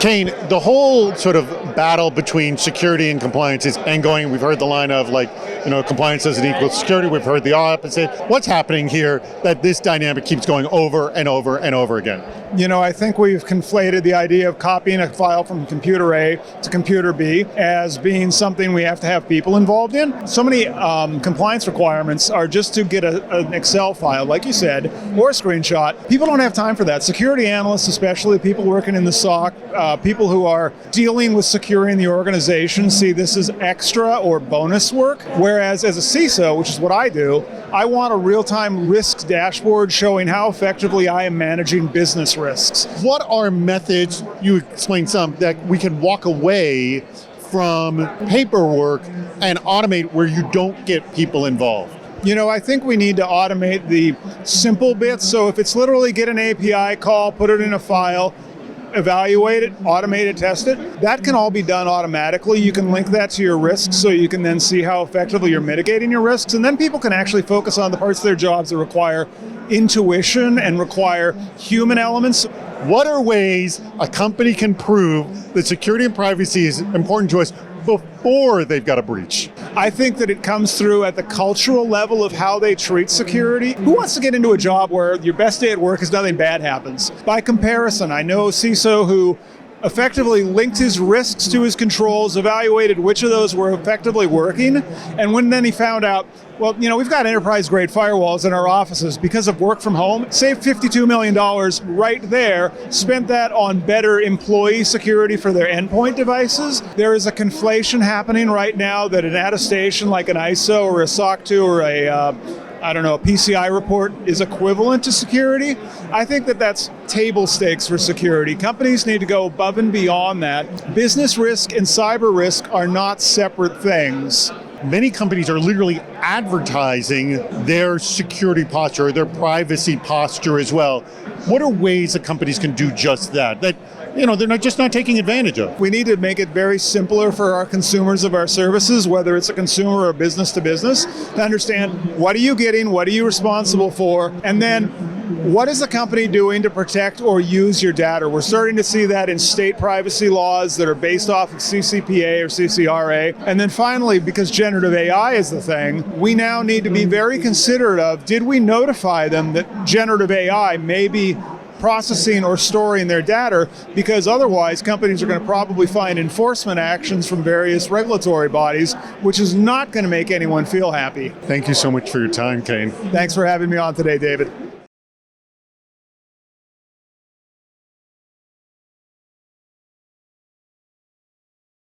Kayne, the whole sort of battle between security and compliance is ongoing. We've heard the line of compliance doesn't equal security. We've heard the opposite. What's happening here that this dynamic keeps going over and over and over again? I think we've conflated the idea of copying a file from computer A to computer B as being something we have to have people involved in. So many compliance requirements are just to get an Excel file, like you said, or a screenshot. People don't have time for that. Security analysts, especially people working in the SOC, people who are dealing with securing the organization, see this as extra or bonus work. Whereas as a CISO, which is what I do, I want a real-time risk dashboard showing how effectively I am managing business risks. What are methods, you explained some, that we can walk away from paperwork and automate where you don't get people involved? I think we need to automate the simple bits. So if it's literally get an API call, put it in a file, evaluate it, automate it, test it, that can all be done automatically. You can link that to your risks so you can then see how effectively you're mitigating your risks. And then people can actually focus on the parts of their jobs that require intuition and require human elements. What are ways a company can prove that security and privacy is important to us before they've got a breach? I think that it comes through at the cultural level of how they treat security. Who wants to get into a job where your best day at work is nothing bad happens? By comparison, I know a CISO who effectively linked his risks to his controls, evaluated which of those were effectively working, and when then he found out, we've got enterprise-grade firewalls in our offices because of work from home, saved $52 million right there, spent that on better employee security for their endpoint devices. There is a conflation happening right now that an attestation like an ISO or a SOC 2 or a PCI report is equivalent to security. I think that that's table stakes for security. Companies need to go above and beyond that. Business risk and cyber risk are not separate things. Many companies are literally advertising their security posture, their privacy posture as well. What are ways that companies can do just that they're not taking advantage of? We need to make it very simpler for our consumers of our services, whether it's a consumer or business to business, to understand what are you getting, what are you responsible for, and then what is the company doing to protect or use your data? We're starting to see that in state privacy laws that are based off of CCPA or CCRA. And then finally, because generative AI is the thing, we now need to be very considerate of, did we notify them that generative AI may be processing or storing their data, because otherwise companies are going to probably find enforcement actions from various regulatory bodies, which is not going to make anyone feel happy. Thank you so much for your time, Kayne. Thanks for having me on today, David.